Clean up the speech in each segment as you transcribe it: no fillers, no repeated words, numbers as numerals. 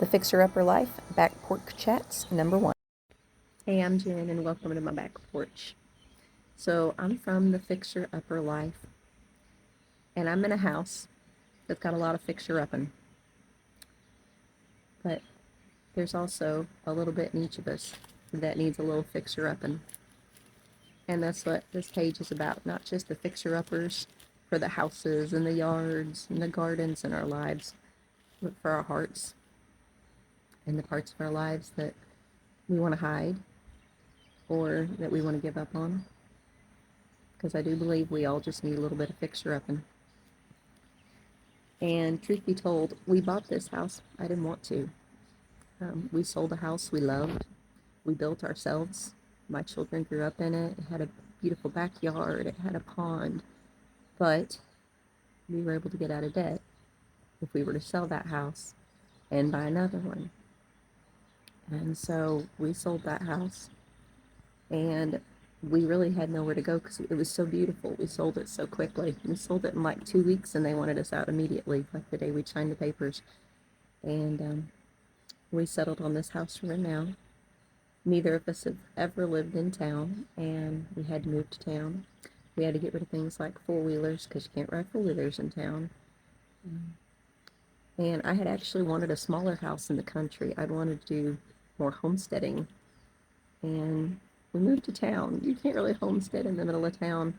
The Fixer Upper Life Back Porch Chats #1. Hey, I'm Jen and welcome to my back porch. So I'm from the Fixer Upper Life and I'm in a house that's got a lot of fixer upping. But there's also a little bit in each of us that needs a little fixer upping. And that's what this page is about, not just the fixer uppers for the houses and the yards and the gardens in our lives, but for our hearts and the parts of our lives that we want to hide or that we want to give up on. Because I do believe we all just need a little bit of fixer-upping. And truth be told, we bought this house. I didn't want to. We sold a house we loved. We built ourselves. My children grew up in it. It had a beautiful backyard. It had a pond. But we were able to get out of debt if we were to sell that house and buy another one. And so we sold that house. And we really had nowhere to go because it was so beautiful. We sold it so quickly. We sold it in like 2 weeks and they wanted us out immediately, like the day we signed the papers. And we settled on this house we're in now. Neither of us have ever lived in town and we had to move to town. We had to get rid of things like four-wheelers because you can't ride four-wheelers in town. And I had actually wanted a smaller house in the country. I'd wanted to do more homesteading. And we moved to town. You can't really homestead in the middle of town,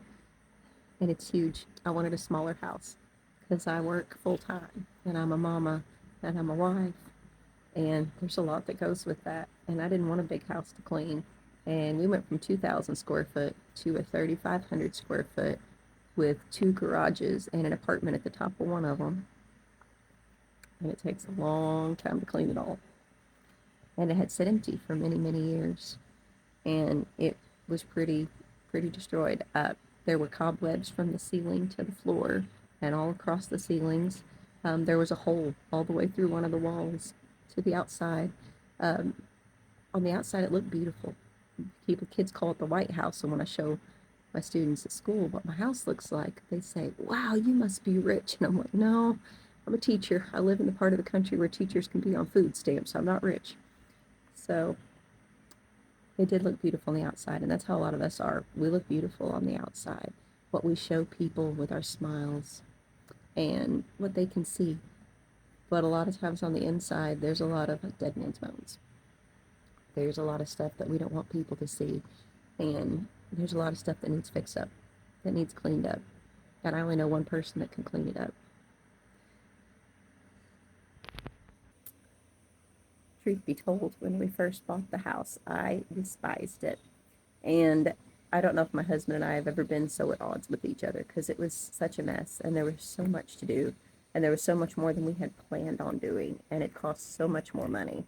and it's huge. I wanted a smaller house because I work full-time, and I'm a mama, and I'm a wife, and there's a lot that goes with that, and I didn't want a big house to clean. And we went from 2,000 square foot to a 3,500 square foot with 2 garages and an apartment at the top of one of them, and it takes a long time to clean it all. And it had sit empty for many, many years. And it was pretty destroyed. There were cobwebs from the ceiling to the floor and all across the ceilings. There was a hole all the way through one of the walls to the outside. On the outside, it looked beautiful. Kids call it the White House, and when I show my students at school what my house looks like, they say, "Wow, you must be rich." And I'm like, "No, I'm a teacher. I live in the part of the country where teachers can be on food stamps. I'm not rich." So it did look beautiful on the outside, and that's how a lot of us are. We look beautiful on the outside, what we show people with our smiles and what they can see. But a lot of times on the inside, there's a lot of dead man's bones. There's a lot of stuff that we don't want people to see, and there's a lot of stuff that needs fixed up, that needs cleaned up. And I only know one person that can clean it up. Truth be told, when we first bought the house, I despised it. And I don't know if my husband and I have ever been so at odds with each other because it was such a mess and there was so much to do and there was so much more than we had planned on doing and it cost so much more money.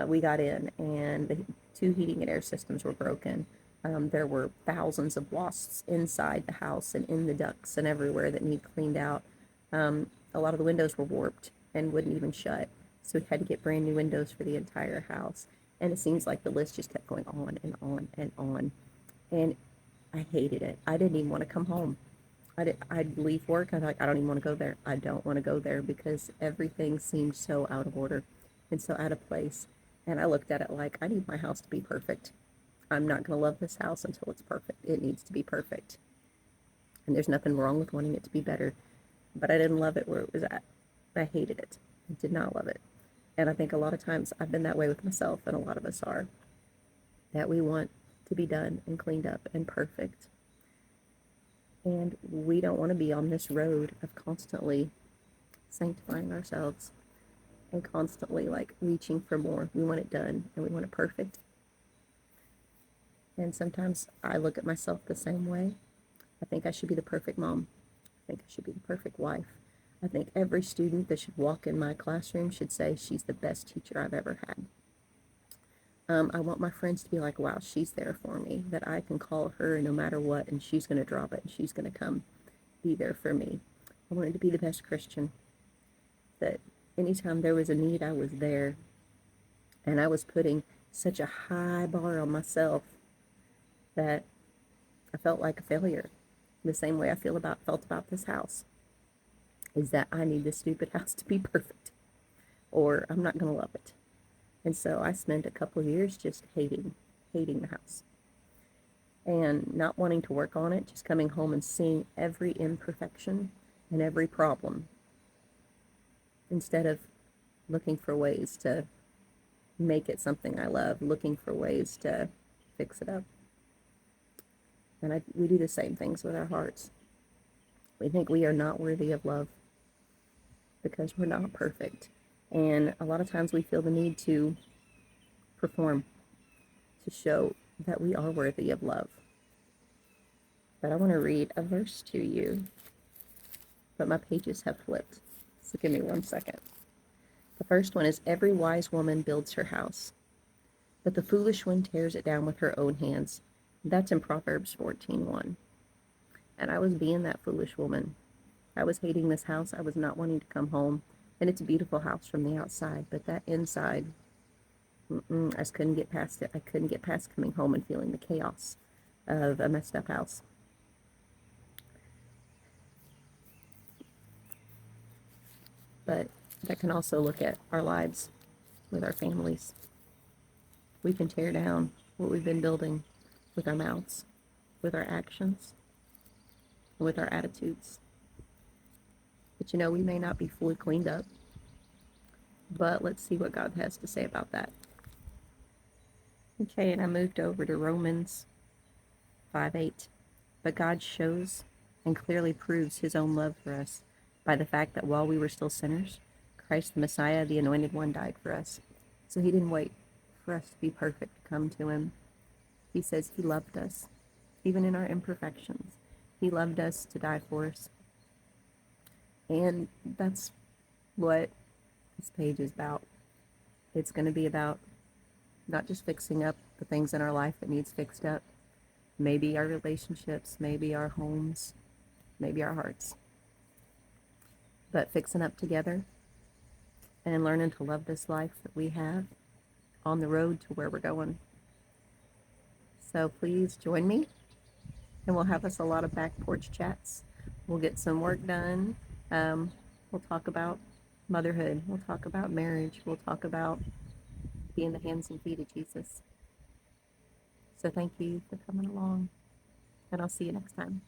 We got in and the 2 heating and air systems were broken. There were thousands of wasps inside the house and in the ducts and everywhere that need cleaned out. A lot of the windows were warped and wouldn't even shut. So we had to get brand new windows for the entire house. And it seems like the list just kept going on and on and on. And I hated it. I didn't even want to come home. I'd leave work. I'd like, I don't even want to go there. I don't want to go there because everything seemed so out of order and so out of place. And I looked at it like, I need my house to be perfect. I'm not going to love this house until it's perfect. It needs to be perfect. And there's nothing wrong with wanting it to be better. But I didn't love it where it was at. I hated it. I did not love it. And I think a lot of times I've been that way with myself, and a lot of us are, that we want to be done and cleaned up and perfect. And we don't want to be on this road of constantly sanctifying ourselves and constantly like reaching for more. We want it done and we want it perfect. And sometimes I look at myself the same way. I think I should be the perfect mom. I think I should be the perfect wife. I think every student that should walk in my classroom should say she's the best teacher I've ever had. I want my friends to be like, wow, she's there for me, that I can call her no matter what, and she's going to drop it, and she's going to come be there for me. I wanted to be the best Christian, that anytime there was a need, I was there. And I was putting such a high bar on myself that I felt like a failure. The same way I felt about this house, is that I need this stupid house to be perfect. or I'm not going to love it. And so I spent a couple of years just hating the house and not wanting to work on it, just coming home and seeing every imperfection and every problem instead of looking for ways to make it something I love, looking for ways to fix it up. And we do the same things with our hearts. We think we are not worthy of love because we're not perfect. And a lot of times we feel the need to perform to show that we are worthy of love. But I want to read a verse to you, but my pages have flipped. So give me 1 second. The first one is, every wise woman builds her house, but the foolish one tears it down with her own hands. That's in Proverbs 14:1. And I was being that foolish woman. I was hating this house. I was not wanting to come home. And it's a beautiful house from the outside, but that inside, I just couldn't get past it. I couldn't get past coming home and feeling the chaos of a messed up house. But that can also look at our lives with our families. We can tear down what we've been building with our mouths, with our actions, with our attitudes. But we may not be fully cleaned up. But let's see what God has to say about that. Okay, and I moved over to Romans 5:8. But God shows and clearly proves his own love for us by the fact that while we were still sinners, Christ the Messiah, the Anointed One, died for us. So he didn't wait for us to be perfect to come to him. He says he loved us, even in our imperfections. He loved us to die for us. And that's what this page is about. It's going to be about not just fixing up the things in our life that needs fixed up, maybe our relationships, maybe our homes, maybe our hearts, but fixing up together and learning to love this life that we have on the road to where we're going. So please join me, and we'll have us a lot of back porch chats. We'll get some work done. We'll talk about motherhood. We'll talk about marriage. We'll talk about being the hands and feet of Jesus. So thank you for coming along, and I'll see you next time.